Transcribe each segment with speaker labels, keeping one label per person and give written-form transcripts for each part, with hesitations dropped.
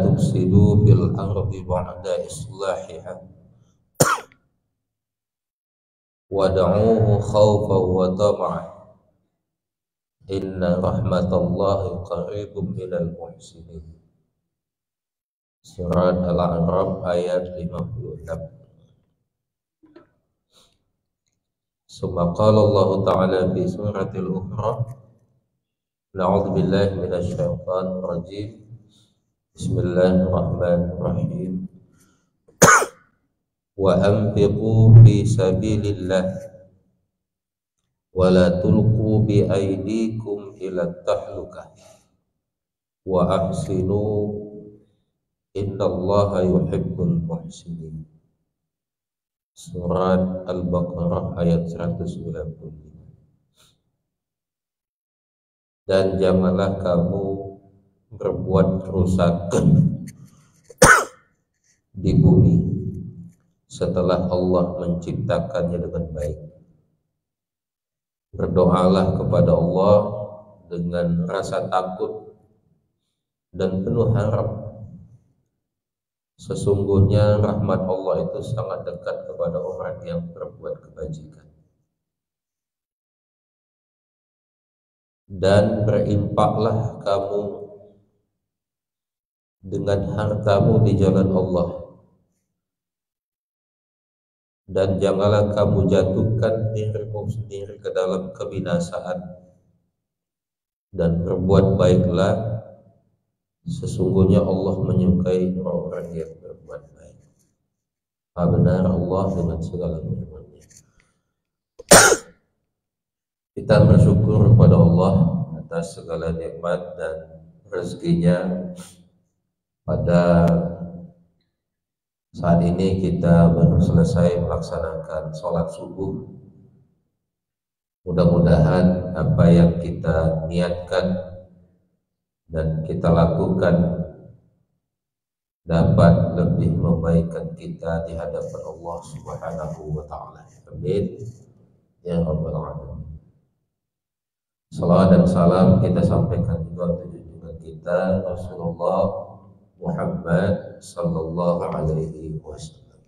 Speaker 1: tufsidu fil ardi ba'da islahiha wad'uuhu khawfan wa tama'an inna rahmatallahi qaribun minal muhsinin. Surat Al-A'raf ayat 56. Summa qala Allah Ta'ala fi suratil ukhra, na'udzu billahi minasy syaithanir rajim. Bismillahirrahmanirrahim. Wa anfiqu fi sabilillah wa la tulqu bi aydikum ila tahlukah wa ahsinu innallaha yuhibbul muhsinin. Surat Al-Baqarah ayat 195. Dan janganlah kamu berbuat kerusakan di bumi setelah Allah menciptakannya dengan baik. Berdoalah kepada Allah dengan rasa takut dan penuh harap. Sesungguhnya rahmat Allah itu sangat dekat kepada orang yang berbuat kebajikan. Dan berinfaklah kamu dengan hartamu di jalan Allah, dan janganlah kamu jatuhkan dirimu sendiri ke dalam kebinasaan, dan berbuat baiklah. Sesungguhnya Allah menyukai orang yang berbuat baik. Benar Allah dengan segala firman-Nya. Kita bersyukur kepada Allah atas segala nikmat dan rezekinya. Pada saat ini kita baru selesai melaksanakan sholat subuh. Mudah-mudahan apa yang kita niatkan dan kita lakukan dapat lebih membaikkan kita di hadapan Allah Subhanahu wa Ta'ala. Amin ya rabbal alamin. Salawat dan salam kita sampaikan juga untuk junjungan kita Rasulullah Muhammad sallallahu alaihi wasallam.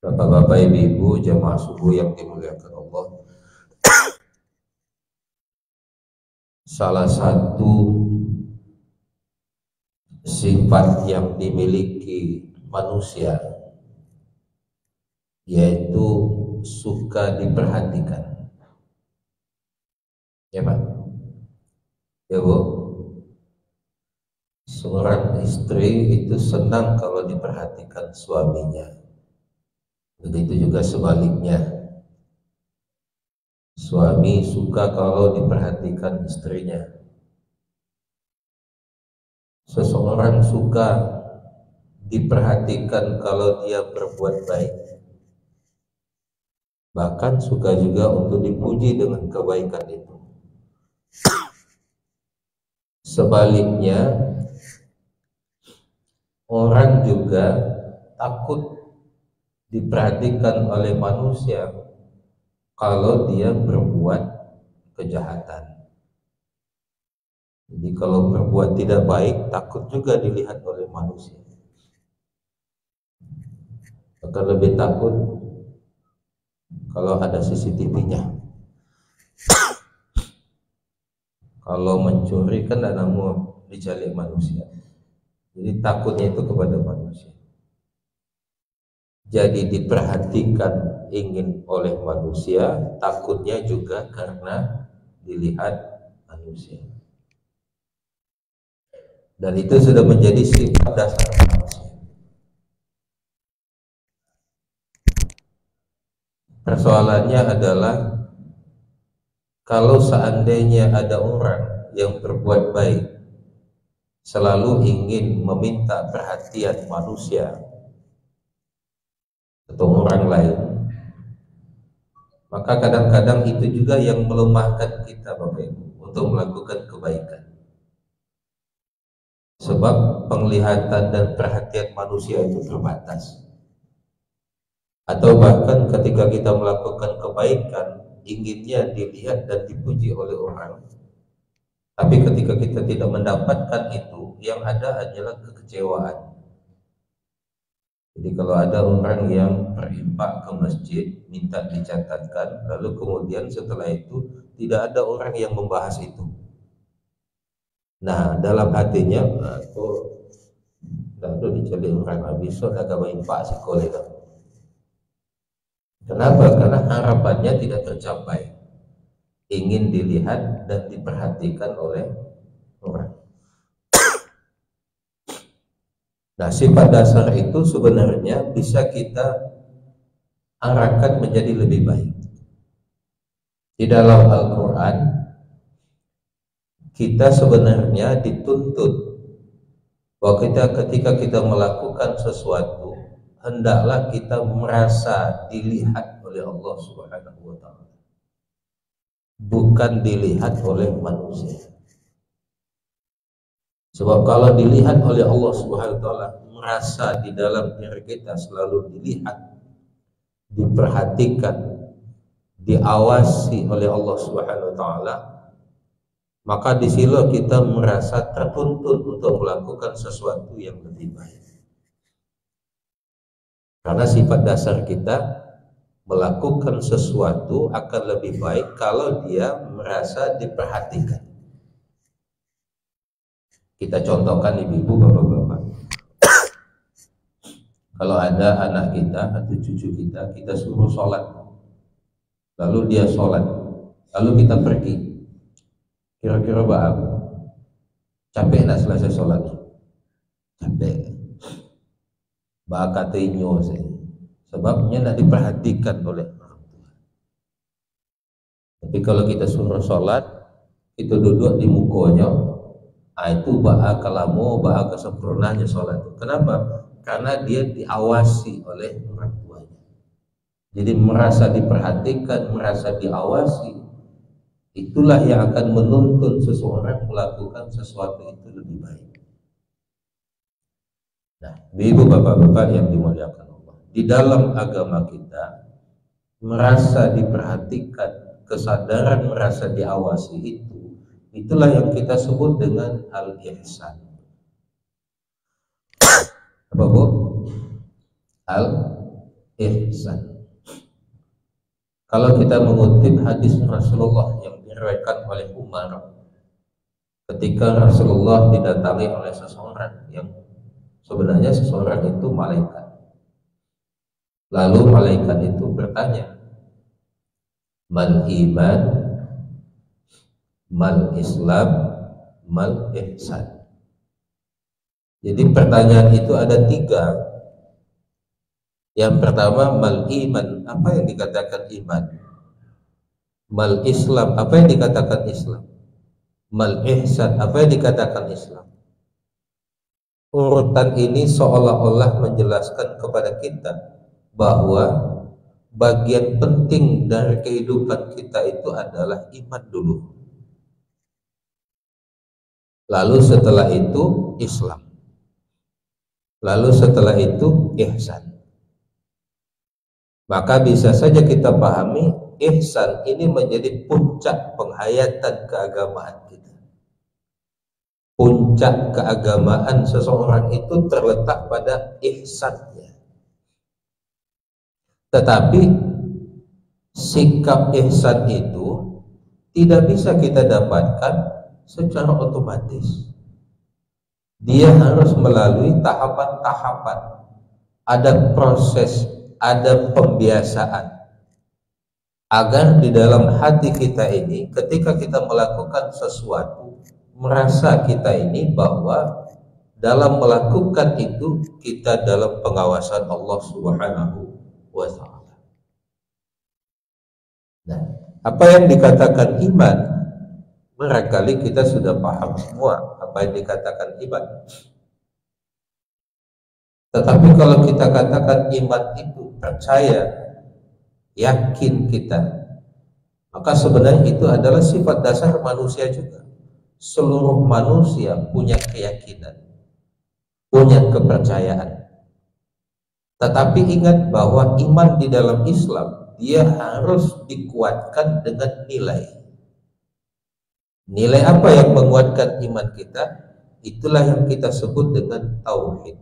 Speaker 1: Bapak-bapak, ibu-ibu, jamaah subuh yang dimuliakan Allah. Salah satu sifat yang dimiliki manusia yaitu suka diperhatikan. Ya Pak? Ya Bu? Seorang istri itu senang kalau diperhatikan suaminya. Begitu juga sebaliknya. Suami suka kalau diperhatikan istrinya. Seseorang suka diperhatikan kalau dia berbuat baik. Bahkan suka juga untuk dipuji dengan kebaikan itu. Sebaliknya, orang juga takut diperhatikan oleh manusia kalau dia berbuat kejahatan. Jadi kalau berbuat tidak baik, takut juga dilihat oleh manusia. Akan lebih takut kalau ada CCTV-nya. Kalau mencuri kan tidak mau dicari manusia. Jadi takutnya itu kepada manusia. Jadi diperhatikan ingin oleh manusia, takutnya juga karena dilihat manusia. Dan itu sudah menjadi sifat dasar manusia. Persoalannya adalah kalau seandainya ada orang yang berbuat baik, selalu ingin meminta perhatian manusia atau orang lain, maka kadang-kadang itu juga yang melemahkan kita Bapak Ibu untuk melakukan kebaikan. Sebab penglihatan dan perhatian manusia itu terbatas. Atau bahkan ketika kita melakukan kebaikan, inginnya dilihat dan dipuji oleh orang. Tapi ketika kita tidak mendapatkan itu, yang ada hanyalah kekecewaan. Jadi kalau ada orang yang berinfak ke masjid, minta dicatatkan, lalu kemudian setelah itu tidak ada orang yang membahas itu. Nah, dalam hatinya, dah tu dicari orang habis, so dah gawe infak sekolah itu. Kenapa? Karena harapannya tidak tercapai. Ingin dilihat dan diperhatikan oleh orang. Nah, sifat dasar itu sebenarnya bisa kita arahkan menjadi lebih baik. Di dalam Al-Quran, kita sebenarnya dituntut bahwa ketika kita melakukan sesuatu, hendaklah kita merasa dilihat oleh Allah Subhanahu wa Ta'ala, bukan dilihat oleh manusia. Sebab kalau dilihat oleh Allah Subhanahu wa Ta'ala, merasa di dalam diri kita selalu dilihat, diperhatikan, diawasi oleh Allah Subhanahu wa Ta'ala, maka di sini kita merasa tertuntut untuk melakukan sesuatu yang lebih baik. Karena sifat dasar kita melakukan sesuatu akan lebih baik kalau dia merasa diperhatikan. Kita contohkan ibu-ibu, bapak-bapak. Kalau ada anak kita atau cucu kita, kita suruh sholat, lalu dia sholat, lalu kita pergi. Kira-kira bang, capek nak selesai sholat? Capek. Bakatnya sih. Sebabnya nak diperhatikan oleh orang tua. Tapi kalau kita suruh sholat, itu duduk di mukonya, itu ba'a kalamu, ba'a kesempurnanya sholat. Kenapa? Karena dia diawasi oleh orang tuanya. Jadi merasa diperhatikan, merasa diawasi, itulah yang akan menuntun seseorang melakukan sesuatu itu lebih baik. Nah, ibu bapak-bapak yang dimuliakan Allah, di dalam agama kita merasa diperhatikan, kesadaran merasa diawasi itulah yang kita sebut dengan al-ihsan. Apa bu? Al-ihsan. Kalau kita mengutip hadis Rasulullah yang diriwayatkan oleh Umar, ketika Rasulullah didatangi oleh seseorang yang sebenarnya seseorang itu malaikat. Lalu malaikat itu bertanya, mal iman, mal islam, mal ihsan. Jadi pertanyaan itu ada 3. Yang pertama, mal iman, apa yang dikatakan iman? Mal islam, apa yang dikatakan Islam? Mal ihsan, apa yang dikatakan Islam? Urutan ini seolah-olah menjelaskan kepada kita bahwa bagian penting dari kehidupan kita itu adalah iman dulu. Lalu setelah itu Islam. Lalu setelah itu ihsan. Maka bisa saja kita pahami ihsan ini menjadi puncak penghayatan keagamaan kita. Puncak keagamaan seseorang itu terletak pada ihsannya. Tetapi sikap ihsan itu tidak bisa kita dapatkan secara otomatis. Dia harus melalui tahapan-tahapan. Ada proses, ada pembiasaan, agar di dalam hati kita ini ketika kita melakukan sesuatu, merasa kita ini bahwa dalam melakukan itu kita dalam pengawasan Allah Subhanahu wa Ta'ala. Nah, apa yang dikatakan iman, barangkali kita sudah paham semua apa yang dikatakan iman. Tetapi kalau kita katakan iman itu percaya, yakin kita, maka sebenarnya itu adalah sifat dasar manusia juga. Seluruh manusia punya keyakinan, punya kepercayaan. Tetapi ingat bahwa iman di dalam Islam dia harus dikuatkan dengan nilai. Nilai apa yang menguatkan iman kita? Itulah yang kita sebut dengan tauhid.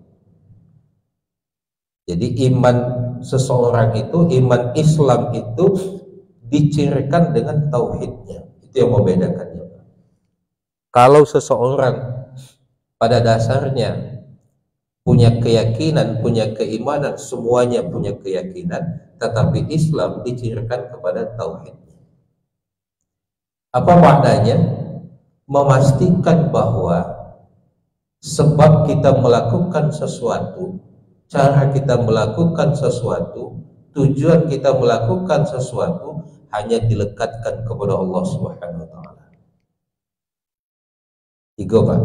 Speaker 1: Jadi iman seseorang itu, iman Islam itu dicirikan dengan tauhidnya. Itu yang membedakannya. Kalau seseorang pada dasarnya punya keyakinan, punya keimanan, semuanya punya keyakinan, tetapi Islam dicirikan kepada tauhid. Apa maknanya? Memastikan bahwa sebab kita melakukan sesuatu, cara kita melakukan sesuatu, tujuan kita melakukan sesuatu hanya dilekatkan kepada Allah Subhanahu wa taala. Tiga, Pak.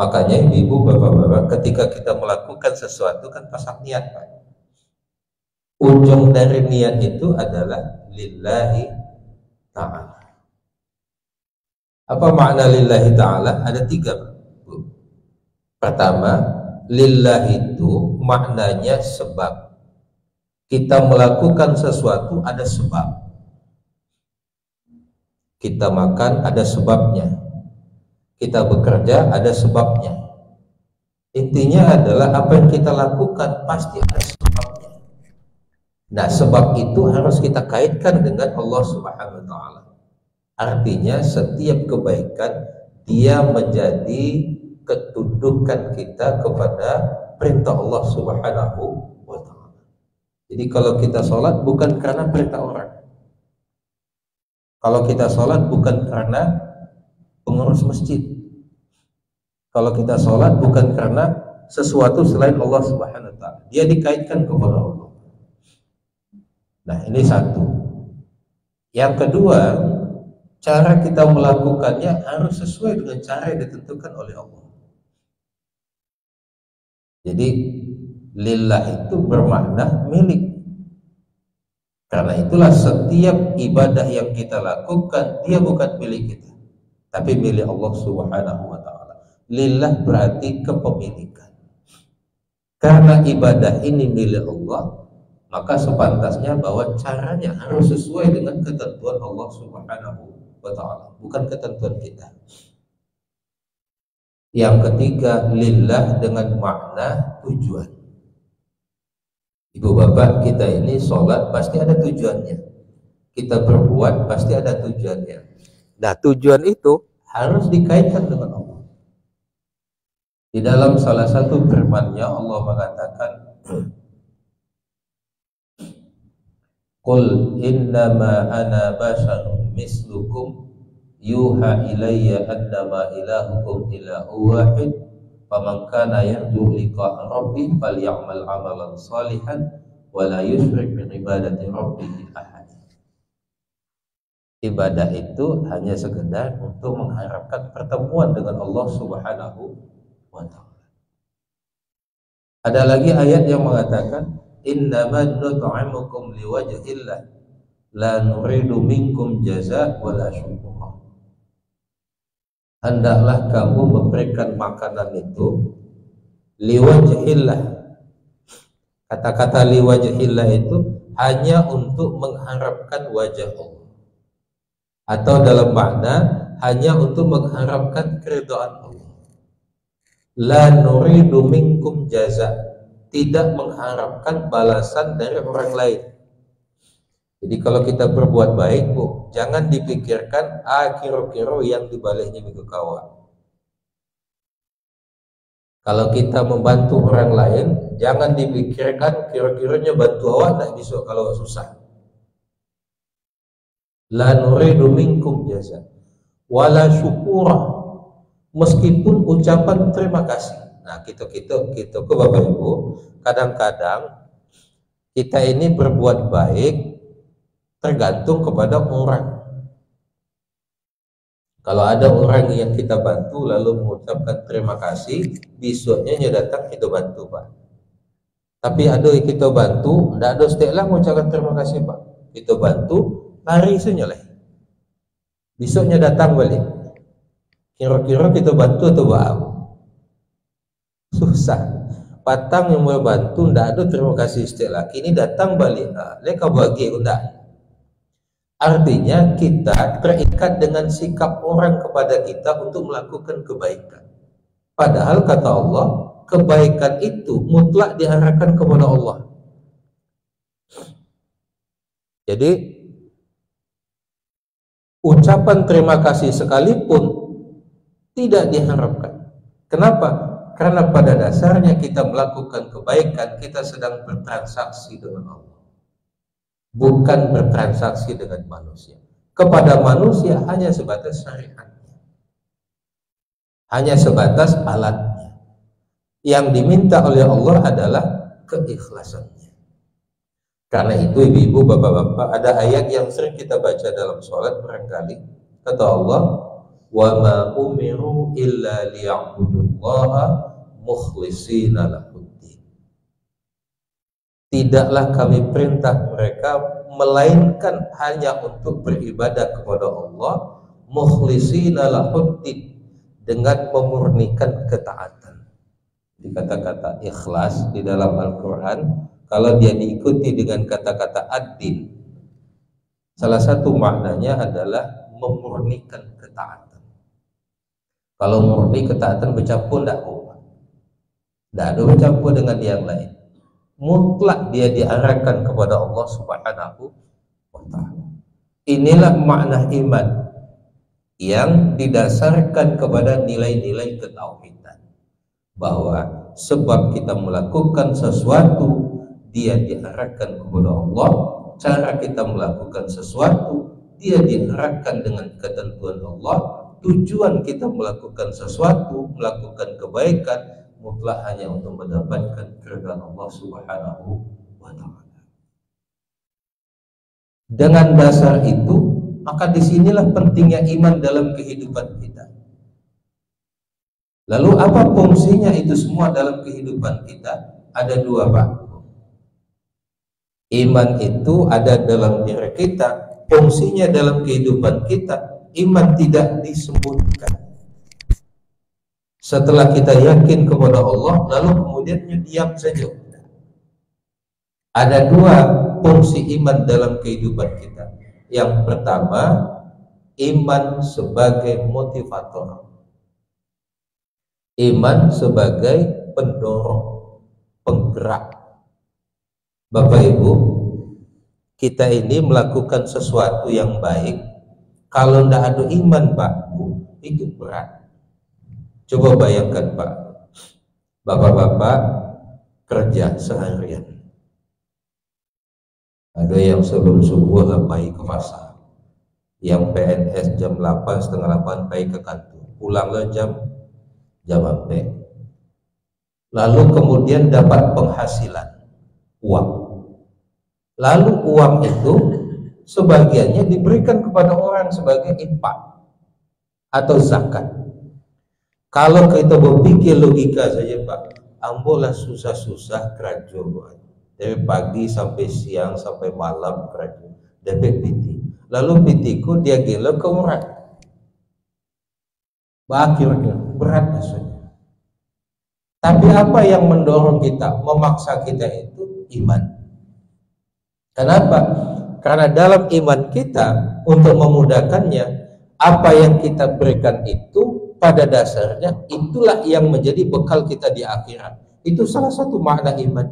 Speaker 1: Makanya ibu, bapak-bapak, ketika kita melakukan sesuatu kan pasang niat, Pak. Ujung dari niat itu adalah lillahi ta'ala. Apa makna lillahi ta'ala? Ada tiga, Pak. Pertama, lillahi itu maknanya sebab. Kita melakukan sesuatu ada sebab. Kita makan ada sebabnya. Kita bekerja ada sebabnya. Intinya adalah apa yang kita lakukan pasti ada sebabnya. Nah, sebab itu harus kita kaitkan dengan Allah Subhanahu wa taala. Artinya setiap kebaikan dia menjadi ketundukan kita kepada perintah Allah Subhanahu wa taala. Jadi kalau kita sholat bukan karena perintah orang. Kalau kita sholat bukan karena pengurus masjid. Kalau kita sholat bukan karena sesuatu selain Allah Subhanahu wa taala. Dia dikaitkan kepada Allah. Nah, ini satu. Yang kedua, cara kita melakukannya harus sesuai dengan cara yang ditentukan oleh Allah. Jadi lillah itu bermakna milik. Karena itulah setiap ibadah yang kita lakukan dia bukan milik kita, tapi milik Allah Subhanahu wa taala. Lillah berarti kepemilikan. Karena ibadah ini milik Allah, maka sepantasnya bahwa caranya harus sesuai dengan ketentuan Allah Subhanahu wa taala, bukan ketentuan kita. Yang ketiga, lillah dengan makna tujuan. Ibu bapak, kita ini sholat pasti ada tujuannya. Kita berbuat pasti ada tujuannya. Nah, tujuan itu harus dikaitkan dengan Allah. Di dalam salah satu firman-Nya Allah mengatakan, Qul innama ana basharun mislukum yuha ilayya annama ilahukum ilahu wahid faman kana yarju liqa'a rabbih falyamal amalan salihan wa la yusyrik bi ibadati rabbih ahad. Ibadah itu hanya sekedar untuk mengharapkan pertemuan dengan Allah Subhanahu wa taala. Ada lagi ayat yang mengatakan innama nut'imukum liwajhillah la nuridu minkum jazaa wala syukur. Hendaklah kamu memberikan makanan itu liwajhillah. Kata-kata liwajhillah itu hanya untuk mengharapkan wajah Allah, atau dalam makna hanya untuk mengharapkan keridhaan Allah. La nuridu minkum jaza, tidak mengharapkan balasan dari orang lain. Jadi kalau kita berbuat baik, Bu, jangan dipikirkan kira-kira yang dibaliknya minggu kawan. Kalau kita membantu orang lain, jangan dipikirkan kira-kiranya bantu awak tak bisa kalau susah. La nuridu minkum jaza wala syukura, meskipun ucapan terima kasih. Nah, kita ke Bapak Ibu, kadang-kadang kita ini berbuat baik tergantung kepada orang. Kalau ada orang yang kita bantu lalu mengucapkan terima kasih, besoknya datang kita bantu, Pak. Tapi ada yang kita bantu, tidak ada setelah mengucapkan terima kasih, Pak. Kita bantu, lari senyeleh. Besoknya datang balik. Kira-kira kita bantu atau apa? Susah. Patang yang mau bantu, tidak ada terima kasih setelah. Kini datang balik. Leka bagi undak. Artinya kita terikat dengan sikap orang kepada kita untuk melakukan kebaikan. Padahal kata Allah, kebaikan itu mutlak diarahkan kepada Allah. Jadi ucapan terima kasih sekalipun tidak diharapkan. Kenapa? Karena pada dasarnya kita melakukan kebaikan, kita sedang bertransaksi dengan Allah, bukan bertransaksi dengan manusia. Kepada manusia hanya sebatas syariatnya, hanya sebatas alatnya. Yang diminta oleh Allah adalah keikhlasannya. Karena itu ibu-ibu, bapak-bapak, ada ayat yang sering kita baca dalam sholat barangkali. Kata Allah, wa ma umiru illa liya'budullaha mukhlishina lahuddin. Tidaklah kami perintah mereka melainkan hanya untuk beribadah kepada Allah mukhlishina lahuddin, dengan memurnikan ketaatan. Di kata-kata ikhlas di dalam Al-Quran, kalau dia diikuti dengan kata-kata ad-din, salah satu maknanya adalah memurnikan ketaatan. Kalau murni ketaatan bercampur tidak apa, tidak ada bercampur dengan yang lain. Mutlak dia diarahkan kepada Allah Subhanahu wa Ta'ala. Inilah makna iman yang didasarkan kepada nilai-nilai ketauhidan, bahwa sebab kita melakukan sesuatu dia diarahkan kepada Allah, cara kita melakukan sesuatu dia diarahkan dengan ketentuan Allah, tujuan kita melakukan sesuatu, melakukan kebaikan mutlak hanya untuk mendapatkan keridhaan Allah Subhanahu wa Ta'ala. Dengan dasar itu, maka disinilah pentingnya iman dalam kehidupan kita. Lalu apa fungsinya itu semua dalam kehidupan kita? Ada dua, Pak. Iman itu ada dalam diri kita, fungsinya dalam kehidupan kita. Iman tidak disembunyikan. Setelah kita yakin kepada Allah, lalu kemudian diam saja. Ada dua fungsi iman dalam kehidupan kita. Yang pertama, iman sebagai motivator, iman sebagai pendorong, penggerak. Bapak Ibu, kita ini melakukan sesuatu yang baik, kalau tidak ada iman Pak Bu, itu berat. Coba bayangkan Pak, bapak-bapak kerja seharian, ada yang sebelum subuh lah pergi ke pasar, yang PNS jam 8, setengah 8 pergi ke kantor, pulanglah jam 4. Lalu kemudian dapat penghasilan uang. Lalu uang itu sebagiannya diberikan kepada orang sebagai infak atau zakat. Kalau kita berpikir logika saja Pak, ambolah susah-susah kerja dari pagi sampai siang sampai malam kerja, dapat piti. Lalu pitiku dia gila ke orang. Akhirnya berat rasanya. Tapi apa yang mendorong kita, memaksa kita itu iman. Kenapa? Karena dalam iman kita, untuk memudahkannya, apa yang kita berikan itu pada dasarnya itulah yang menjadi bekal kita di akhirat. Itu salah satu makna iman.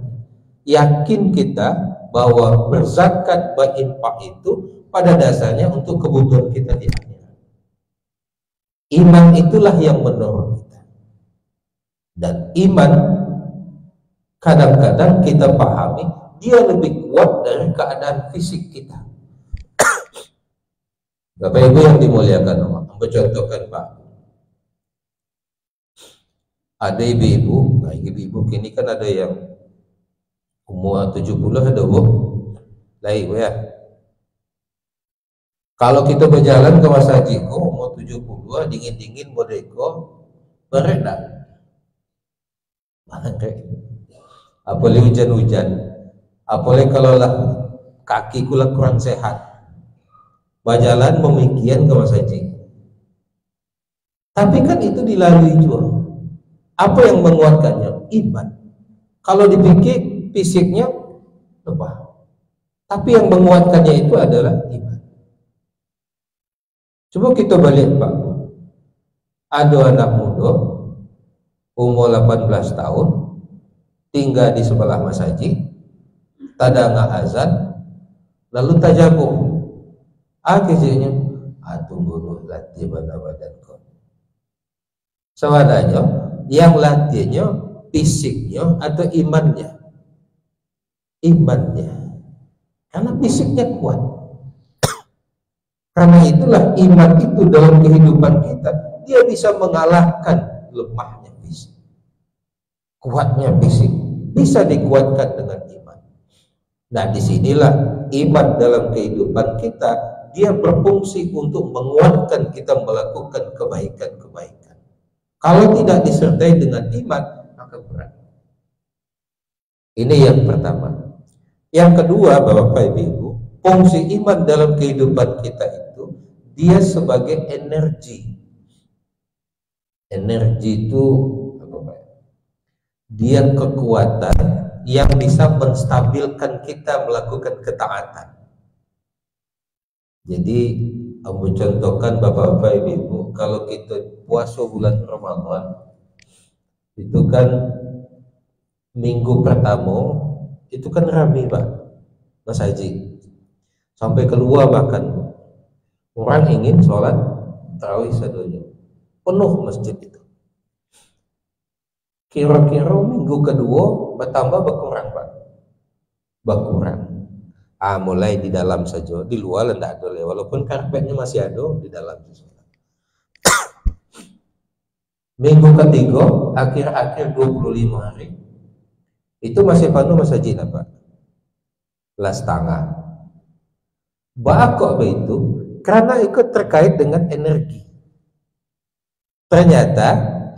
Speaker 1: Yakin kita bahwa berzakat, berinfak itu pada dasarnya untuk kebutuhan kita di akhirat. Iman itulah yang mendorong kita. Dan iman kadang-kadang kita pahami dia lebih kuat dari keadaan fisik kita. Bapak Ibu yang dimuliakan Allah, contohkan Pak, ada ibu-ibu, nah ibu-ibu kini kan ada yang umur 70 ada Bu, lain ya. Kalau kita berjalan ke Masjid umur 70, dingin-dingin modeko, berat tak? Apalagi hujan-hujan, apalagi kalau lah kaki kula kurang sehat, berjalan memikian ke Masjid. Tapi kan itu dilalui juga. Apa yang menguatkannya? Iman. Kalau dipikir fisiknya lemah, tapi yang menguatkannya itu adalah iman. Coba kita balik Pak, ada anak muda umur 18 tahun tinggal di sebelah masjid, tada nggak azan, lalu tajago, akhirnya tunggu dulu latih badan kau. Sebenarnya yang latihnya fisiknya atau imannya? Imannya, karena fisiknya kuat. Karena itulah iman itu dalam kehidupan kita, dia bisa mengalahkan lemahnya fisik. Kuatnya fisik bisa dikuatkan dengan iman. Nah, disinilah iman dalam kehidupan kita, dia berfungsi untuk menguatkan kita melakukan kebaikan-kebaikan. Kalau tidak disertai dengan iman, maka berat. Ini yang pertama. Yang kedua, Bapak Ibu, fungsi iman dalam kehidupan kita itu, dia sebagai energi. Energi itu apa Pak? Dia kekuatan yang bisa menstabilkan kita melakukan ketaatan. Jadi, aku contohkan Bapak-Bapak Ibu, kalau kita puasa bulan Ramadan, itu kan minggu pertama itu kan rame Pak, Mas Haji, sampai keluar bahkan orang ingin sholat tarawih sadonya, penuh masjid itu. Kira-kira minggu kedua bertambah berkurang Pak, berkurang. Mulai di dalam saja, di luar tidak ada, walaupun karpetnya masih ada di dalam. Minggu ketiga, akhir-akhir 25 hari, itu masih penuh masjid Pak, las tangga. Bakok itu karena ikut terkait dengan energi. Ternyata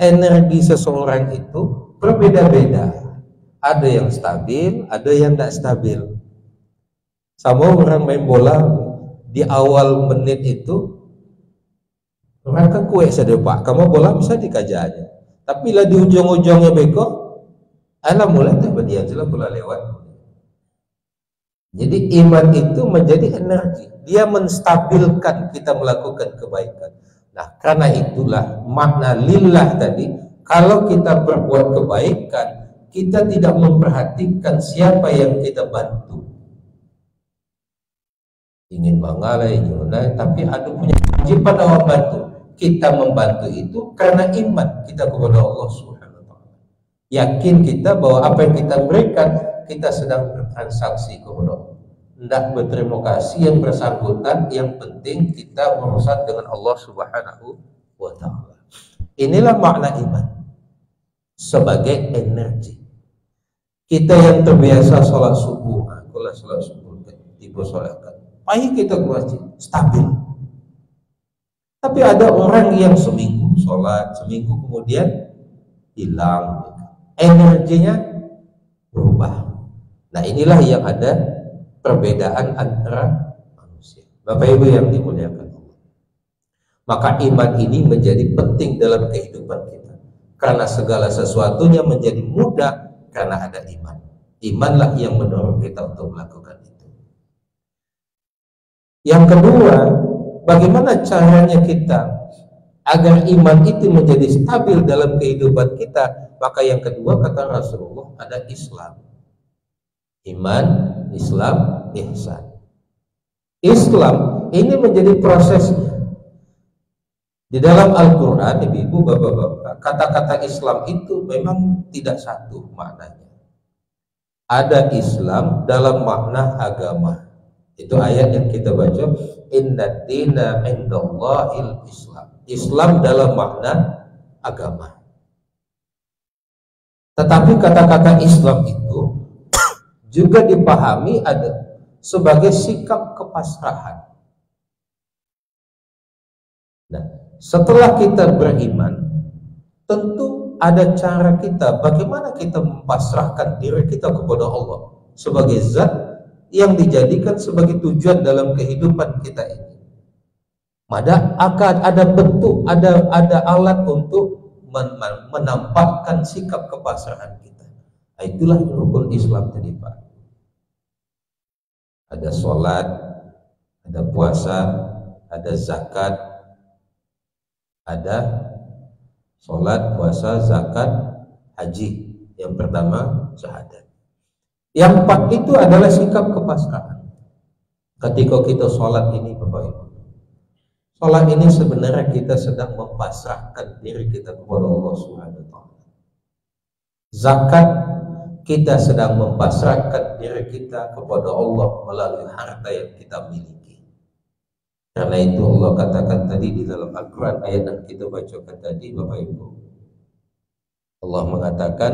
Speaker 1: energi seseorang itu berbeda-beda. Ada yang stabil, ada yang tidak stabil. Sama orang main bola, di awal menit itu orang kan kue sedepak, kamu bola bisa dikajanya. Tapi lah di ujung-ujungnya beko, mulai tak berdiam jelas bola lewat. Jadi iman itu menjadi energi, dia menstabilkan kita melakukan kebaikan. Nah, karena itulah makna lillah tadi, kalau kita berbuat kebaikan, kita tidak memperhatikan siapa yang kita bantu. Ingin mengalai, tapi ada punya kewajiban awak bantu. Kita membantu itu karena iman kita kepada Allah Subhanahu wa Ta'ala. Yakin kita bahwa apa yang kita berikan, kita sedang bertransaksi kepada Allah. Tidak berterima kasih yang bersangkutan, yang penting kita berurusan dengan Allah Subhanahu wa Ta'ala. Inilah makna iman sebagai energi. Kita yang terbiasa sholat subuh, kalau sholat subuh tiba sholatkan, pagi kita ke masjid stabil. Tapi ada orang yang seminggu sholat, seminggu kemudian hilang, energinya berubah. Nah, inilah yang ada perbedaan antara manusia. Bapak Ibu yang dimuliakan Allah, maka iman ini menjadi penting dalam kehidupan kita, karena segala sesuatunya menjadi mudah karena ada iman. Imanlah yang mendorong kita untuk melakukan itu. Yang kedua, bagaimana caranya kita agar iman itu menjadi stabil dalam kehidupan kita? Maka yang kedua, kata Rasulullah, ada Islam. Iman, Islam, ihsan. Islam ini menjadi prosesnya. Di dalam Al-Quran, ibu-ibu, bapak-bapak, kata-kata Islam itu memang tidak satu maknanya. Ada Islam dalam makna agama. Itu ayat yang kita baca, inna dina indallahil Islam. Islam dalam makna agama. Tetapi kata-kata Islam itu juga dipahami ada sebagai sikap kepasrahan. Nah, setelah kita beriman, tentu ada cara kita bagaimana kita mempasrahkan diri kita kepada Allah sebagai zat yang dijadikan sebagai tujuan dalam kehidupan kita ini. Maka akan ada bentuk, ada alat untuk menampakkan sikap kepasrahan kita. Itulah rukun Islam tadi Pak. Ada sholat, ada puasa, ada zakat, Ada sholat, puasa, zakat, haji. Yang pertama syahadat. Yang 4 itu adalah sikap kepasrahan. Ketika kita sholat ini Bapak Ibu, sholat ini sebenarnya kita sedang mempasrahkan diri kita kepada Allah Subhanahu wa Ta'ala. Zakat, kita sedang mempasrahkan diri kita kepada Allah melalui harta yang kita miliki. Karena itu Allah katakan tadi di dalam Al-Quran, ayat yang kita bacakan tadi Bapak Ibu, Allah mengatakan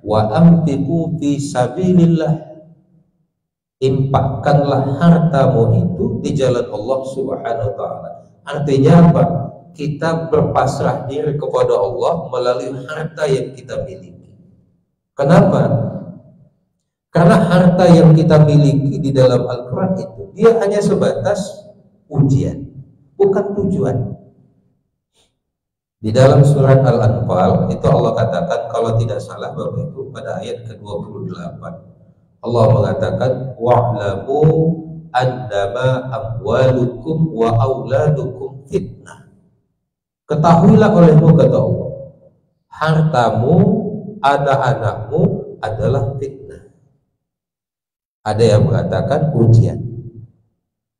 Speaker 1: wa amtiqu fi sabilillah, infakkanlah hartamu itu di jalan Allah Subhanahu wa Ta'ala. Artinya apa? Kita berpasrah diri kepada Allah melalui harta yang kita miliki. Kenapa? Karena harta yang kita miliki di dalam Al-Quran itu dia hanya sebatas ujian, bukan tujuan. Di dalam surat Al-Anfal itu Allah katakan, kalau tidak salah Bapak Ibu, pada ayat ke-28 Allah mengatakan wa'lamu annama amwalukum wa auladukum fitnah. Ketahuilah olehmu, kata Allah, hartamu, anak-anakmu adalah fitnah. Ada yang mengatakan ujian.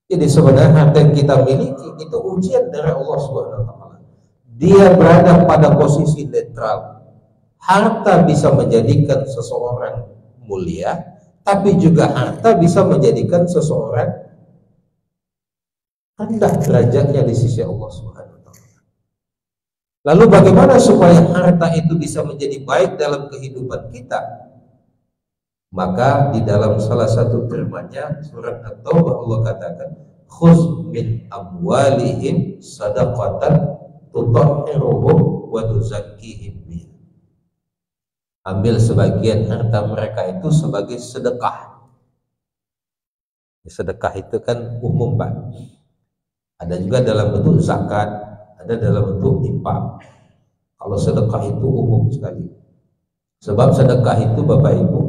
Speaker 1: Jadi sebenarnya harta yang kita miliki itu ujian dari Allah Subhanahu wa Ta'ala. Dia berada pada posisi netral. Harta bisa menjadikan seseorang mulia, tapi juga harta bisa menjadikan seseorang rendah derajatnya di sisi Allah Subhanahu wa Ta'ala. Lalu bagaimana supaya harta itu bisa menjadi baik dalam kehidupan kita? Maka di dalam salah satu firman-Nya surat At-Taubah Allah katakan khuz min amwalihim sadaqatan tutahhiruhum wa tuzakkihim biha. Ambil sebagian harta mereka itu sebagai sedekah. Sedekah itu kan umum Pak. Ada juga dalam bentuk zakat, ada dalam bentuk infak. Kalau sedekah itu umum sekali. Sebab sedekah itu Bapak Ibu,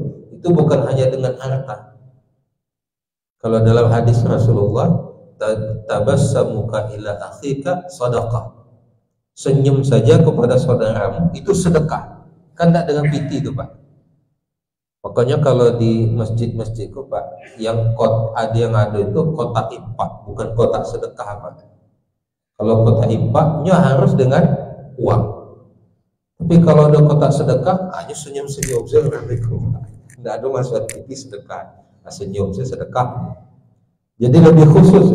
Speaker 1: itu bukan hanya dengan harta. Kalau dalam hadis Rasulullah, tabassamuka ila akhika sadaqah. Senyum saja kepada saudaramu itu sedekah. Kan tidak dengan piti itu Pak. Makanya kalau di masjid-masjid itu Pak, yang ada itu kotak infak, bukan kotak sedekah Pak. Kalau kotak infaknya harus dengan uang. Tapi kalau ada kotak sedekah, hanya senyum-senyum saja. Tidak ada masalah piti sedekah, senyum saja sedekah. Jadi lebih khusus.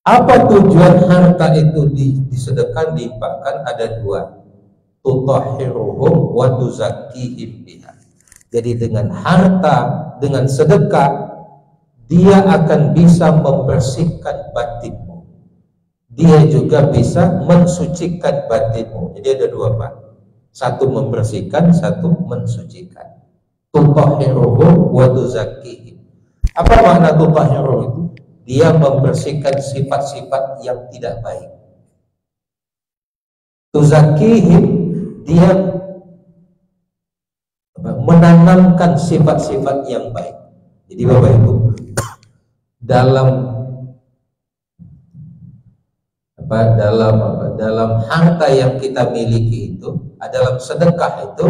Speaker 1: Apa tujuan harta itu disedekahkan, diinfakkan? Ada dua, tutahhiruhum wa tuzakkihim biha. Jadi dengan harta, dengan sedekah, dia akan bisa membersihkan batinmu, dia juga bisa mensucikan batinmu. Jadi ada dua Pak, satu membersihkan, satu mensucikan. Tutahhiruhum wa tuzakkihim. Apa makna tutahhiruhum itu? Dia membersihkan sifat-sifat yang tidak baik. Tuzakihim, dia menanamkan sifat-sifat yang baik. Jadi Bapak Ibu, dalam harta yang kita miliki itu, dalam sedekah itu,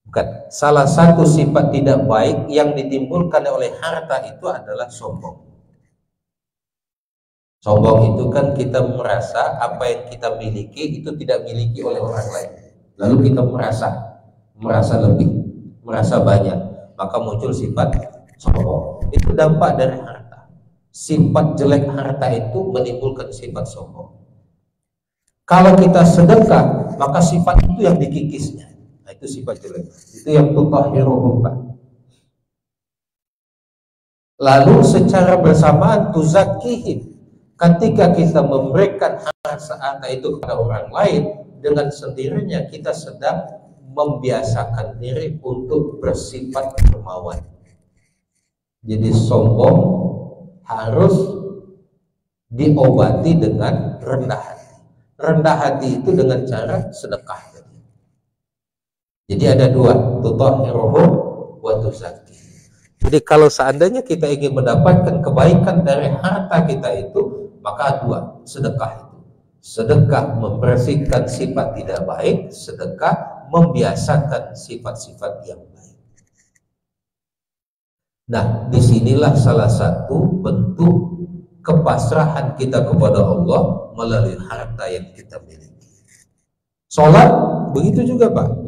Speaker 1: bukan salah satu sifat tidak baik yang ditimbulkan oleh harta itu adalah sombong. Sombong itu kan kita merasa apa yang kita miliki itu tidak miliki oleh orang lain. Lalu kita merasa lebih, merasa banyak, maka muncul sifat sombong. Itu dampak dari harta. Sifat jelek harta itu menimbulkan sifat sombong. Kalau kita sedekah, maka sifat itu yang dikikisnya. Nah, itu sifat jelek. Itu yang tutahhiruhum. Lalu secara bersamaan tuzakkihim. Ketika kita memberikan harta itu kepada orang lain, dengan sendirinya kita sedang membiasakan diri untuk bersifat dermawan. Jadi sombong harus diobati dengan rendah hati. Rendah hati itu dengan cara sedekah. Jadi ada dua, tutahhiruhum wa tuzakkihim. Jadi kalau seandainya kita ingin mendapatkan kebaikan dari harta kita itu, maka dua, sedekah itu. Sedekah membersihkan sifat tidak baik, sedekah membiasakan sifat-sifat yang baik. Nah, disinilah salah satu bentuk kepasrahan kita kepada Allah melalui harta yang kita miliki. Sholat begitu juga Pak.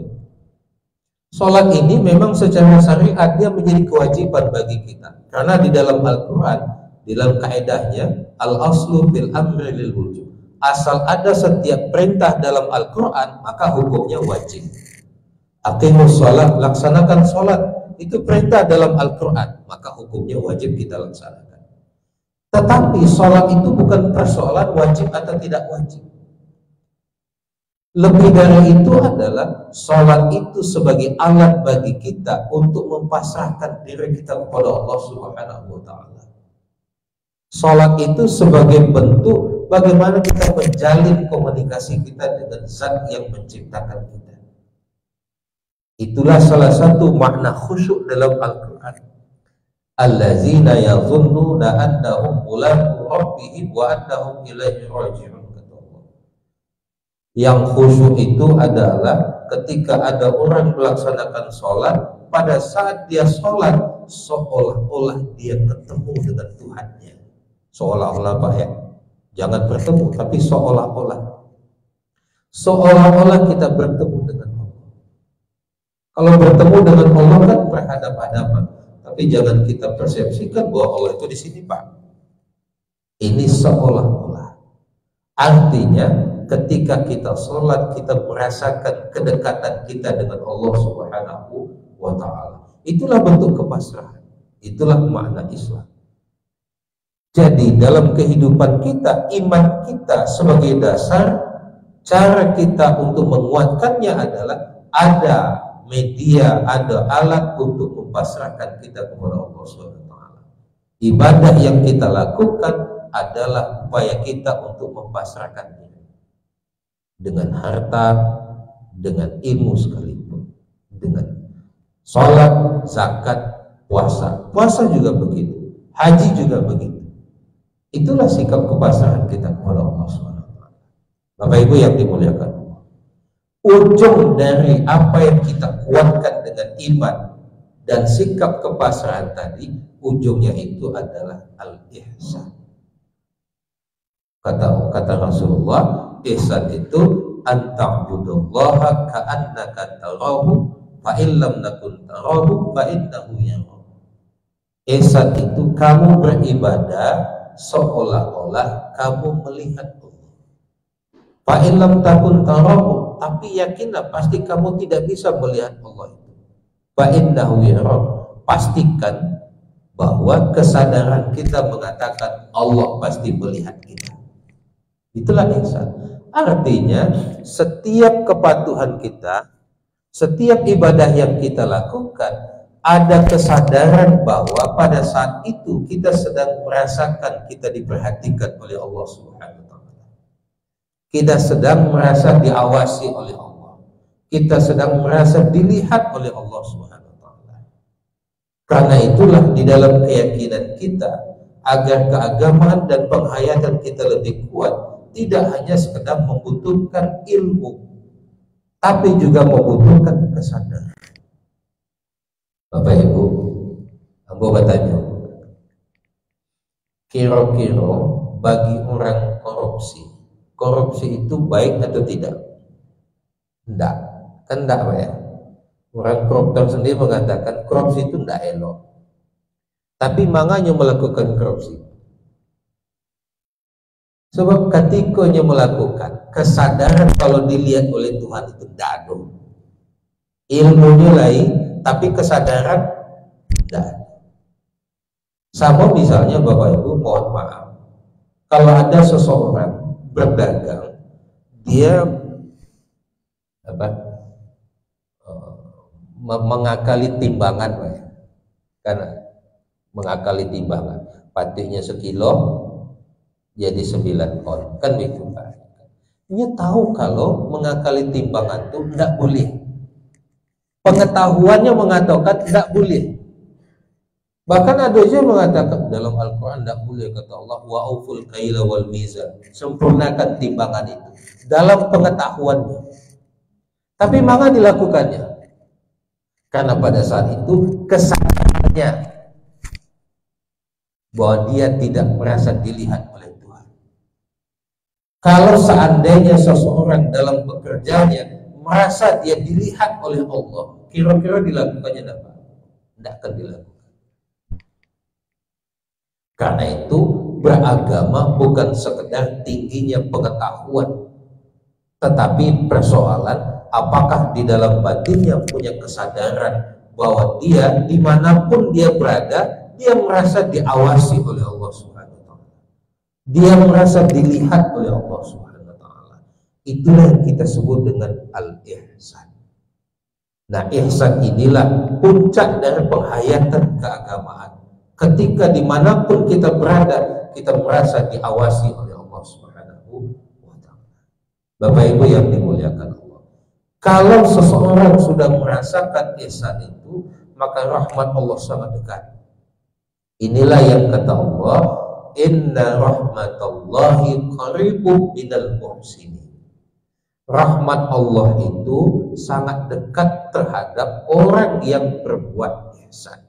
Speaker 1: Sholat ini memang secara syariat dia menjadi kewajiban bagi kita, karena di dalam Al-Quran, di dalam kaedahnya al-aslu fil amri lil wujub. Asal ada setiap perintah dalam Al-Quran maka hukumnya wajib. Aqimus sholat, laksanakan sholat, itu perintah dalam Al-Quran, maka hukumnya wajib kita laksanakan. Tetapi sholat itu bukan persoalan wajib atau tidak wajib. Lebih dari itu adalah sholat itu sebagai alat bagi kita untuk mempasrahkan diri kita kepada Allah Subhanahu wa Ta'ala. Sholat itu sebagai bentuk bagaimana kita menjalin komunikasi kita dengan Zat yang menciptakan kita. Itulah salah satu makna khusyuk dalam Al-Quran. Allazina yadhunnuna annahum mulaqu rabbihim wa annahum ilaihi raji'un. Yang khusyuk itu adalah ketika ada orang melaksanakan sholat, pada saat dia sholat seolah-olah dia ketemu dengan Tuhannya. Seolah-olah Pak ya, jangan bertemu, tapi seolah-olah kita bertemu dengan Allah. Kalau bertemu dengan Allah kan berhadapan-hadapan, tapi jangan kita persepsikan bahwa Allah itu di sini Pak. Ini seolah-olah. Artinya ketika kita sholat, kita merasakan kedekatan kita dengan Allah Subhanahu wa Ta'ala. Itulah bentuk kepasrahan. Itulah makna Islam. Jadi dalam kehidupan kita, iman kita sebagai dasar, cara kita untuk menguatkannya adalah ada media, ada alat untuk mempasrahkan kita kepada Allah Subhanahu wa Ta'ala. Ibadah yang kita lakukan adalah upaya kita untuk mempasrahkannya. Dengan harta, dengan ilmu sekalipun, dengan sholat, zakat, puasa. Puasa juga begitu, haji juga begitu. Itulah sikap kepasrahan kita kepada Allah SWT. Bapak Ibu yang dimuliakan, ujung dari apa yang kita kuatkan dengan iman dan sikap kepasrahan tadi, ujungnya itu adalah al-ihsan. Kata Rasulullah, ihsan itu anta'budullaha ka'annaka tarahu fa illam nakun tarahu fa innahu yarahu. Ihsan itu kamu beribadah seolah-olah kamu melihat Allah. Fa illam takun tarahu, tapi yakinlah pasti kamu tidak bisa melihat Allah itu. Fa innahu yarahu, pastikan bahwa kesadaran kita mengatakan Allah pasti melihat kita. Itulah ihsan. Artinya setiap kepatuhan kita, setiap ibadah yang kita lakukan, ada kesadaran bahwa pada saat itu kita sedang merasakan kita diperhatikan oleh Allah Subhanahu wa Ta'ala. Kita sedang merasa diawasi oleh Allah. Kita sedang merasa dilihat oleh Allah Subhanahu wa Ta'ala. Karena itulah di dalam keyakinan kita, agar keagamaan dan penghayatan kita lebih kuat, tidak hanya sekedar membutuhkan ilmu, tapi juga membutuhkan kesadaran. Bapak Ibu, aku bertanya, kira-kira bagi orang korupsi itu baik atau tidak? Enggak, kan enggak Pak ya? Orang koruptor sendiri mengatakan korupsi itu enggak elok. Tapi makanya melakukan korupsi. Sebab ketikanya melakukan, kesadaran kalau dilihat oleh Tuhan itu tidak ada. Ilmunya lain, tapi kesadaran tidak. Sama misalnya Bapak Ibu, mohon maaf, kalau ada seseorang berdagang, dia mengakali timbangan, karena mengakali timbangan, patihnya sekilo jadi 9 on, kan begitu Pak. Dia tahu kalau mengakali timbangan itu tidak boleh. Pengetahuannya mengatakan tidak boleh. Bahkan ada yang mengatakan dalam Al-Quran, tidak boleh, kata Allah, wa auful kaila wal mizan, sempurnakan timbangan itu dalam pengetahuannya. Tapi mana dilakukannya? Karena pada saat itu kesadarannya bahwa dia tidak merasa dilihat oleh Tuhan. Kalau seandainya seseorang dalam pekerjaannya merasa dia dilihat oleh Allah, kira-kira dilakukannya apa? Tidak akan dilakukan. Karena itu beragama bukan sekedar tingginya pengetahuan, tetapi persoalan apakah di dalam batinnya punya kesadaran bahwa dia dimanapun dia berada, dia merasa diawasi oleh Allah Subhanahu wa Ta'ala. Dia merasa dilihat oleh Allah Subhanahu wa Ta'ala. Itulah yang kita sebut dengan al-ihsan. Nah, ihsan inilah puncak dari penghayatan keagamaan. Ketika dimanapun kita berada, kita merasa diawasi oleh Allah Subhanahu wa Ta'ala. Bapak Ibu yang dimuliakan Allah, kalau seseorang sudah merasakan ihsan itu, maka rahmat Allah sangat dekat. Inilah yang kata Allah, inna rahmatallahi qaribun minal muhsinin. Rahmat Allah itu sangat dekat terhadap orang yang berbuat ihsan.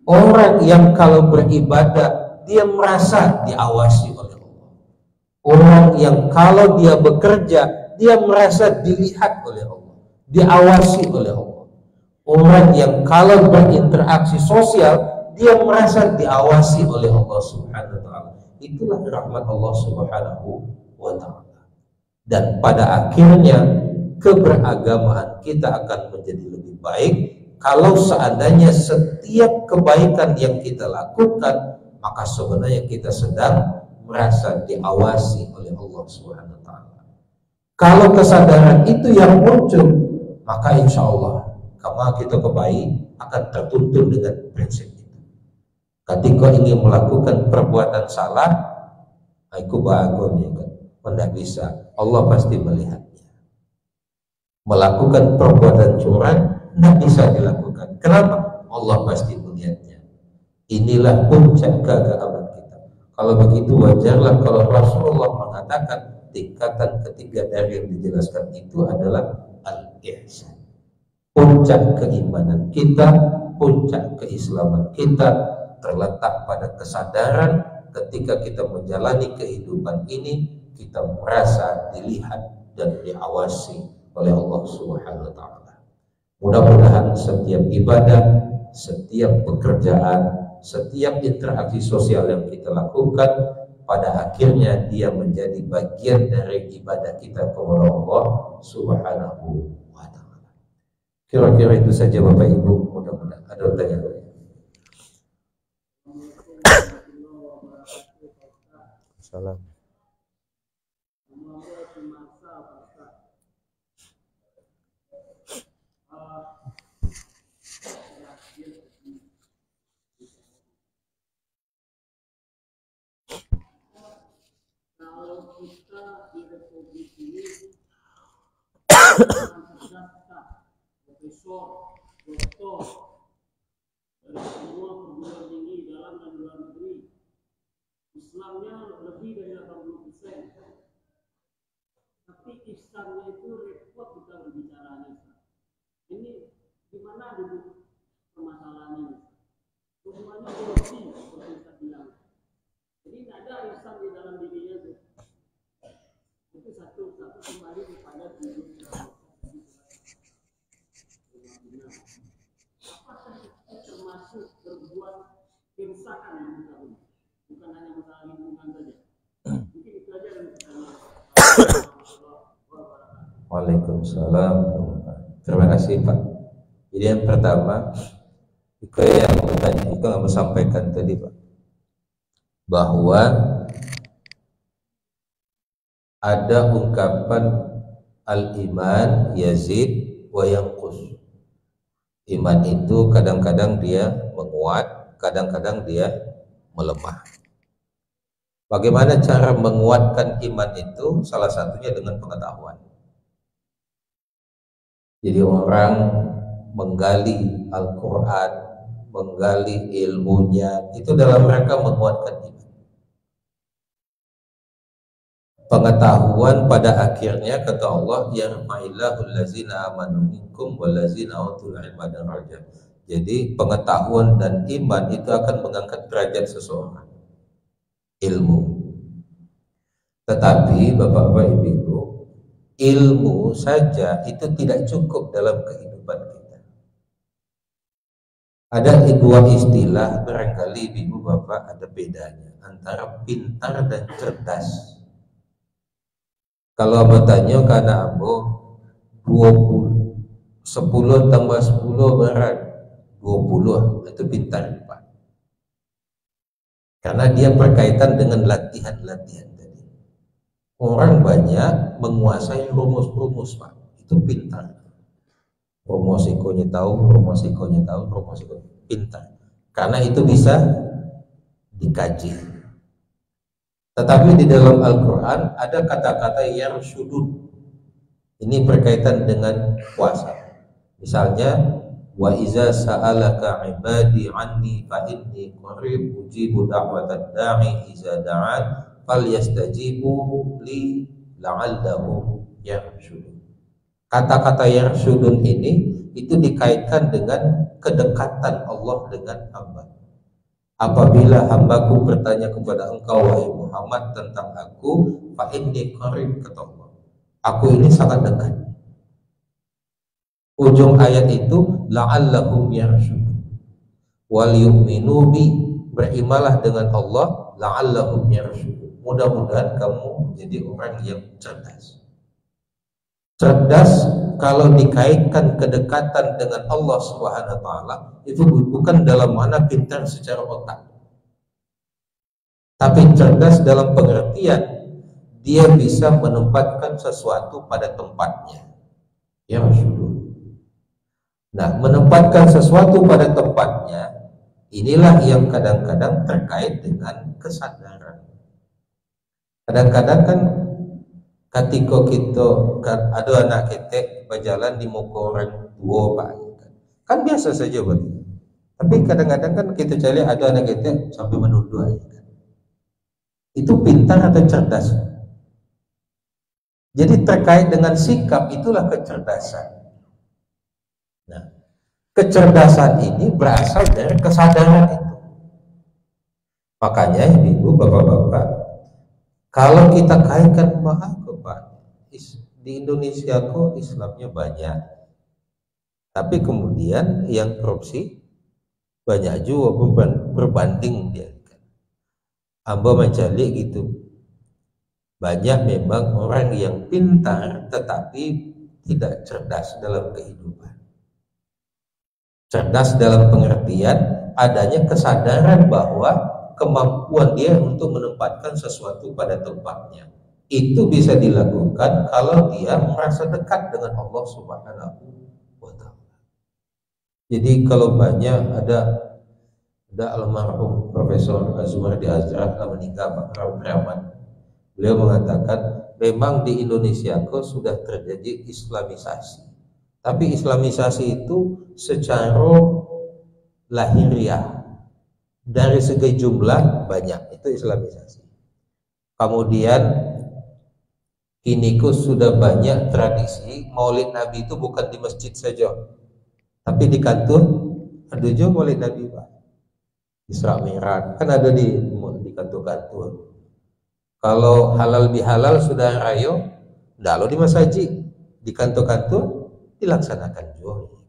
Speaker 1: Orang yang kalau beribadah dia merasa diawasi oleh Allah. Orang yang kalau dia bekerja dia merasa dilihat oleh Allah, diawasi oleh Allah. Orang yang kalau berinteraksi sosial dia merasa diawasi oleh Allah Subhanahu wa Ta'ala. Itulah rahmat Allah Subhanahu wa Ta'ala. Dan pada akhirnya keberagamaan kita akan menjadi lebih baik kalau seandainya setiap kebaikan yang kita lakukan, maka sebenarnya kita sedang merasa diawasi oleh Allah Subhanahu wa Ta'ala. Kalau kesadaran itu yang muncul, maka insya Allah kama kita kebaik akan tertuntun dengan prinsip itu. Ketika ingin melakukan perbuatan salah, aku bahagia kan, tidak bisa. Allah pasti melihatnya. Melakukan perbuatan curang tidak bisa dilakukan. Kenapa? Allah pasti melihatnya. Inilah puncak keagamaan kita. Kalau begitu wajarlah kalau Rasulullah mengatakan tingkatan ketiga dari yang dijelaskan itu adalah al-ihsan. Puncak keimanan kita, puncak keislaman kita terletak pada kesadaran ketika kita menjalani kehidupan ini kita merasa dilihat dan diawasi oleh Allah Subhanahu wa Ta'ala. Mudah-mudahan setiap ibadah, setiap pekerjaan, setiap interaksi sosial yang kita lakukan pada akhirnya dia menjadi bagian dari ibadah kita kepada Allah Subhanahu wa Ta'ala. Kira-kira itu saja Bapak Ibu, mudah-mudahan ada pertanyaan. Salam.
Speaker 2: Kalau kita di Republik ini profesor, doktor dari semua perguruan tinggi dalam dan luar negeri, Islamnya lebih dari 80%. Tapi Islamnya itu repot kita berbicaranya. Ini gimana dulu permasalahannya? Semuanya korupsi seperti kita bilang. Jadi tidak ada Islam di dalam dirinya itu. Itu satu kembali kepada diri kita. Apakah itu termasuk berbuat kerusakan di muka bumi? Bukan hanya masalah lingkungan saja. Mungkin itu aja yang kita lihat.
Speaker 1: Waalaikumsalam. Terima kasih Pak. Jadi yang pertama, itu yang bertanya, itu yang sampaikan tadi Pak, bahwa ada ungkapan al-iman yazid wa yanqus. Iman itu kadang-kadang dia menguat, kadang-kadang dia melemah. Bagaimana cara menguatkan iman itu? Salah satunya dengan pengetahuan. Jadi orang menggali Al-Quran, menggali ilmunya, itu dalam rangka menguatkan iman. Pengetahuan pada akhirnya kata Allah, yarfa'illahu allazina amanu minkum wallazina utul ilma darajat. Jadi pengetahuan dan iman itu akan mengangkat derajat seseorang. Ilmu. Tetapi Bapak-bapak Ibu, ilmu saja itu tidak cukup dalam kehidupan kita. Ada dua istilah, barangkali Ibu Bapak ada bedanya antara pintar dan cerdas. Kalau Amba tanya karena Amba 20 10 tambah 10 berat 20, itu pintar Pak. Karena dia berkaitan dengan latihan-latihan tadi. Orang banyak menguasai rumus-rumus Pak, itu pintar. Rumus ikonya tahu, pintar. Karena itu bisa dikaji. Tetapi di dalam Al-Quran ada kata-kata yang syudud. Ini berkaitan dengan puasa. Misalnya, wa iza sa'alaka ibadi anni fa inni qarib ujibu da'watad da'i iza da'an falyastajibu li la'allahum yarshudun. Kata-kata yarshudun ini itu dikaitkan dengan kedekatan Allah dengan hamba. Apabila hambaku bertanya kepada engkau wahai Muhammad tentang aku, fa inni qarib, kata Allah, aku ini sangat dekat. Ujung ayat itu la'allahum yarshudun wal yu'minu bi, berimalah dengan Allah, la'allahum yarshudun, mudah-mudahan kamu menjadi orang yang cerdas. Cerdas kalau dikaitkan kedekatan dengan Allah Subhanahu wa taala itu bukan dalam mana pintar secara otak. Tapi cerdas dalam pengertian dia bisa menempatkan sesuatu pada tempatnya. Ya Rasulullah. Nah, menempatkan sesuatu pada tempatnya inilah yang kadang-kadang terkait dengan kesadaran. Kadang-kadang kan ketika kita ada anak kita berjalan di muka orang tua Pak, kan biasa saja Pak. Tapi kadang-kadang kan kita cari ada anak kita sampai menuduh aja kan. Itu pintar atau cerdas? Jadi terkait dengan sikap itulah kecerdasan. Nah, kecerdasan ini berasal dari kesadaran itu. Makanya Ibu, Bapak-bapak, kalau kita kaitkan maaf Pak, di Indonesia kok Islamnya banyak, tapi kemudian yang korupsi banyak juga berbanding dia. Amba mencari gitu, banyak memang orang yang pintar tetapi tidak cerdas dalam kehidupan. Cerdas dalam pengertian adanya kesadaran bahwa kemampuan dia untuk menempatkan sesuatu pada tempatnya itu bisa dilakukan kalau dia merasa dekat dengan Allah Subhanahu wa taala. Jadi kalau banyak ada almarhum Profesor Azumardi Azra meninggal Pak Rahman. Beliau mengatakan memang di Indonesia kok sudah terjadi Islamisasi. Tapi Islamisasi itu secara lahiriah. Dari segi jumlah banyak itu Islamisasi. Kemudian kini sudah banyak tradisi Maulid Nabi itu bukan di masjid saja, tapi di kantor ada juga Maulid Nabi Pak. Isra Mi'raj kan ada di kantor-kantor. Kalau halal bihalal sudah rayo, lalu di masjid, di kantor-kantor dilaksanakan juga.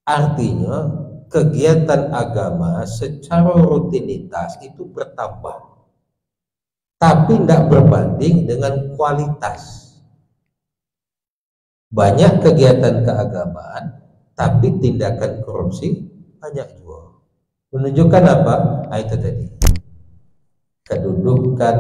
Speaker 1: Artinya kegiatan agama secara rutinitas itu bertambah, tapi tidak berbanding dengan kualitas. Banyak kegiatan keagamaan, tapi tindakan korupsi banyak juga. Menunjukkan apa? Nah, itu tadi. Kedudukan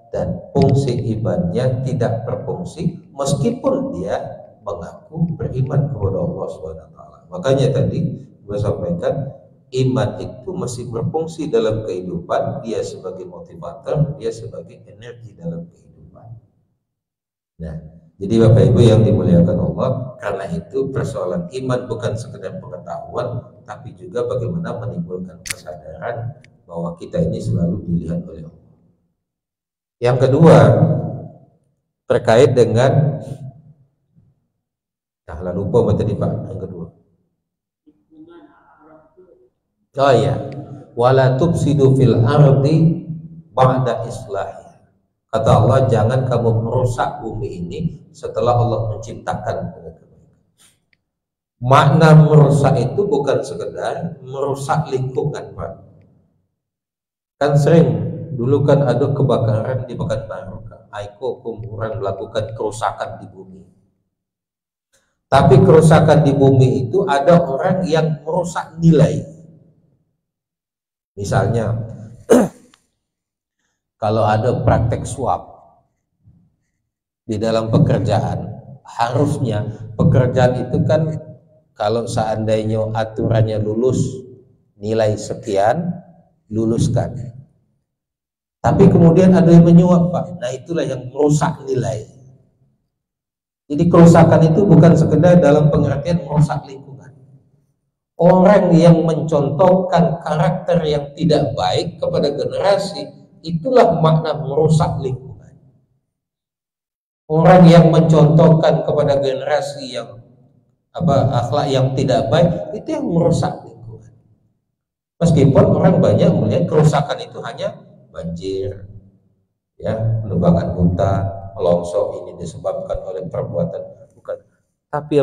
Speaker 1: dan fungsi imannya tidak berfungsi meskipun dia mengaku beriman kepada Allah SWT. Makanya tadi gue sampaikan iman itu masih berfungsi dalam kehidupan, dia sebagai motivator, dia sebagai energi dalam kehidupan. Nah, jadi Bapak Ibu yang dimuliakan Allah, Karena itu persoalan iman bukan sekedar pengetahuan, tapi juga bagaimana menimbulkan kesadaran bahwa kita ini selalu dilihat oleh Allah. Yang kedua, terkait dengan lalu lupa tadi Pak, yang kedua. Oh iya, wala tufsidu fil ardi ba'da islahi. Kata Allah, jangan kamu merusak bumi ini setelah Allah menciptakan. Makna merusak itu bukan sekedar merusak lingkungan, Pak. Kan sering dulu kan ada kebakaran di Pekanbaru, Aiko orang melakukan kerusakan di bumi. Tapi kerusakan di bumi itu ada orang yang merusak nilai. Misalnya kalau ada praktek suap di dalam pekerjaan, harusnya pekerjaan itu kan kalau seandainya aturannya lulus nilai sekian, luluskan. Tapi kemudian ada yang menyuap, Pak. Nah itulah yang merusak nilai. Jadi kerusakan itu bukan sekedar dalam pengertian merusak lingkungan. Orang yang mencontohkan karakter yang tidak baik kepada generasi, itulah makna merusak lingkungan. Orang yang mencontohkan kepada generasi yang akhlak yang tidak baik, itu yang merusak lingkungan. Meskipun orang banyak melihat kerusakan itu hanya banjir, ya, penebangan hutan, longsor ini disebabkan oleh perbuatan, bukan. Tapi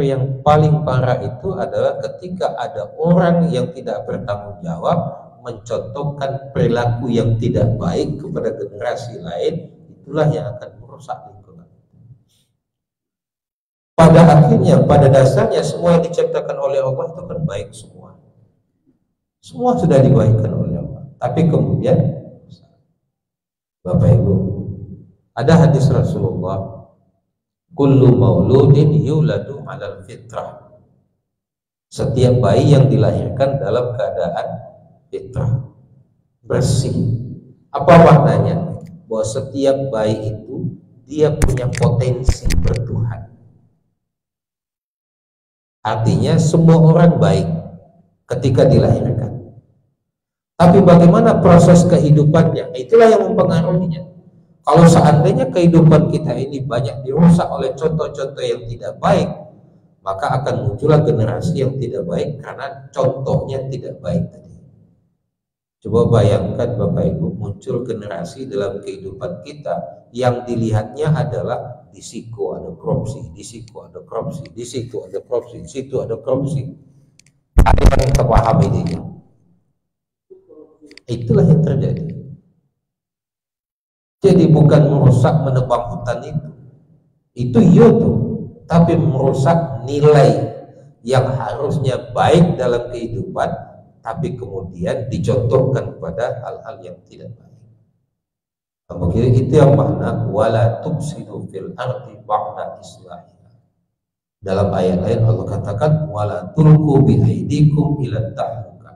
Speaker 1: yang paling parah itu adalah ketika ada orang yang tidak bertanggung jawab mencontohkan perilaku yang tidak baik kepada generasi lain, itulah yang akan merusak lingkungan. Pada akhirnya, pada dasarnya semua yang diciptakan oleh Allah itu kan baik semua. Semua sudah dibaikkan oleh Allah. Tapi kemudian, Bapak Ibu, ada hadis Rasulullah, kullu mauludin yuladu 'alal fitrah. Setiap bayi yang dilahirkan dalam keadaan fitrah, bersih. Apa maknanya? Bahwa setiap bayi itu dia punya potensi bertuhan. Artinya semua orang baik ketika dilahirkan. Tapi bagaimana proses kehidupannya? Itulah yang mempengaruhinya. Kalau seandainya kehidupan kita ini banyak dirusak oleh contoh-contoh yang tidak baik, maka akan muncullah generasi yang tidak baik karena contohnya tidak baik tadi. Coba bayangkan Bapak Ibu, muncul generasi dalam kehidupan kita yang dilihatnya adalah di siku ada korupsi, di siku ada korupsi, di situ ada korupsi, di situ ada korupsi. Ada yang terpahami dia. Itulah yang terjadi. Jadi bukan merusak menebang hutan itu iya tuh, tapi merusak nilai yang harusnya baik dalam kehidupan, tapi kemudian dicontohkan kepada hal-hal yang tidak baik. Mungkin itu yang makna wala tufsidu fil ardi ba'da islahiha. Dalam ayat lain Allah katakan wala tulqu bi aidikum ila tahluka.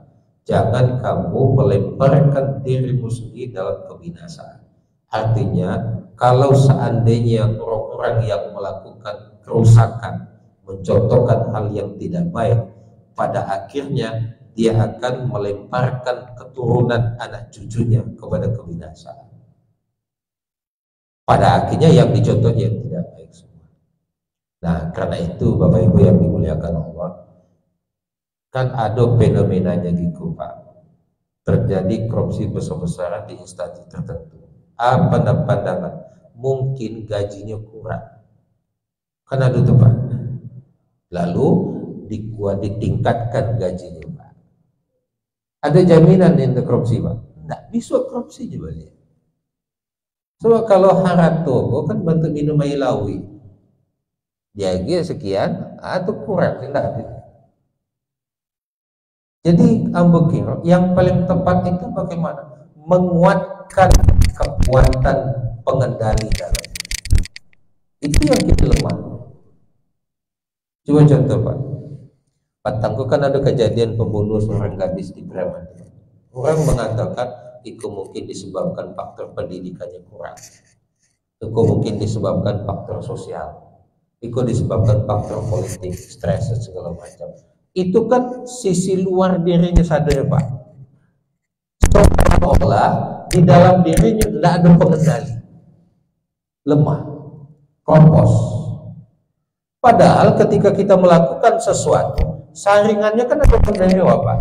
Speaker 1: Jangan kamu melemparkan dirimu sendiri dalam kebinasaan. Artinya, kalau seandainya orang-orang yang melakukan kerusakan, mencontohkan hal yang tidak baik, pada akhirnya dia akan melemparkan keturunan anak cucunya kepada kebinasaan. Pada akhirnya yang dicontohnya tidak baik semua. Nah, karena itu Bapak Ibu yang dimuliakan Allah, kan ada fenomenanya gitu Pak. Terjadi korupsi besar-besaran di instansi tertentu. Apa pandangan? Mungkin gajinya kurang, karena ada Pak. Lalu ditingkatkan gajinya Pak. Ada jaminan untuk korupsi Pak? Tidak bisa korupsi juga dia. So kalau harato kan bentuk minum ilawi, dia sekian atau kurang tidak ada. Jadi ambekir yang paling tepat itu bagaimana? Menguatkan kekuatan pengendali dalam. Itu yang kita lemah. Coba contoh Pak. Pak Tangguh kan ada kejadian pembunuh seorang gadis di Bremen. Orang mengatakan itu mungkin disebabkan faktor pendidikannya kurang. Itu mungkin disebabkan faktor sosial. Itu disebabkan faktor politik, stres dan segala macam. Itu kan sisi luar dirinya sadar Pak. Seolah di dalam dirinya tidak ada pengendali, lemah, kompos. Padahal ketika kita melakukan sesuatu, saringannya kan ada pengendali Pak.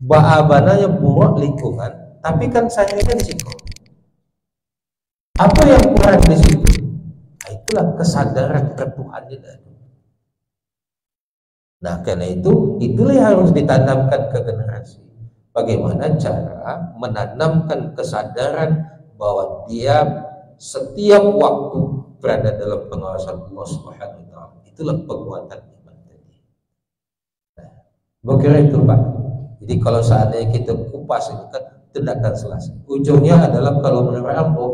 Speaker 1: Baabananya buruk lingkungan, tapi kan saringannya di situ. Apa yang kurang di situ? Nah, itulah kesadaran ketuhanan itu. Nah, karena itulah yang harus ditanamkan ke generasi. Bagaimana cara menanamkan kesadaran bahwa dia setiap waktu berada dalam pengawasan Allah Subhanahu wa taala. Itulah penguatan iman tadi. Nah, bagaimana itu Pak? Jadi kalau seandainya kita kupas itu kan tidak akan selesai. Ujungnya adalah kalau menurut Ambo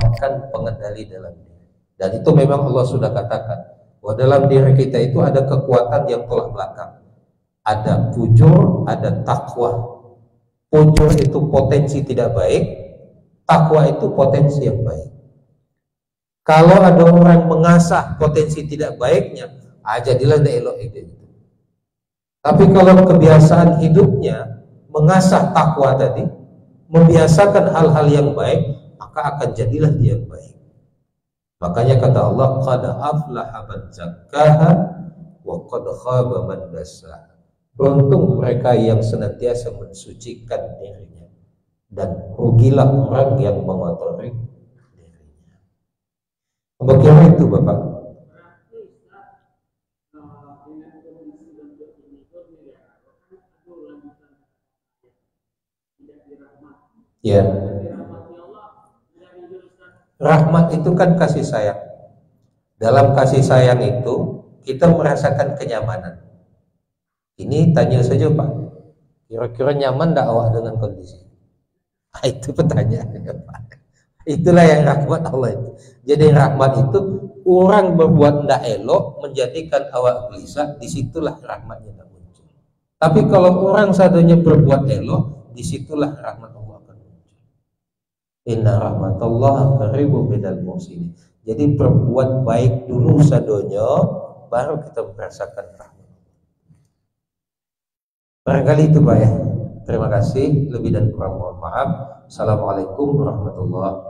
Speaker 1: akan pengendali dalam diri. Dan itu memang Allah sudah katakan bahwa dalam diri kita itu ada kekuatan yang tolak belakang. Ada fujur, ada takwa. Fujur itu potensi tidak baik, takwa itu potensi yang baik. Kalau ada orang mengasah potensi tidak baiknya, jadilah elok itu. Tapi kalau kebiasaan hidupnya mengasah takwa tadi, membiasakan hal-hal yang baik, maka akan jadilah dia yang baik. Makanya kata Allah, qad aflaha man zakkaha wa qad khaba man dassaha. Beruntung mereka yang senantiasa mensucikan dirinya, dan rugilah orang yang mengotori dirinya. Bagaimana itu Bapak? Ya. Rahmat itu kan kasih sayang. Dalam kasih sayang itu kita merasakan kenyamanan. Ini tanya saja Pak, kira-kira nyaman tidak awak dengan kondisi? Itu pertanyaannya Pak. Itulah yang rahmat Allah itu. Jadi rahmat itu orang berbuat tidak elok menjadikan awak gelisah, disitulah rahmatnya tak muncul. Tapi kalau orang sadanya berbuat elok, disitulah rahmat Allah akan muncul. Inna rahmatullah qaribu minal muhsinin. Jadi berbuat baik dulu sadonyo, baru kita merasakan rahmat. Barangkali itu Pak ya. Terima kasih. Lebih dan kurang mohon maaf. Assalamualaikum warahmatullahi wabarakatuh.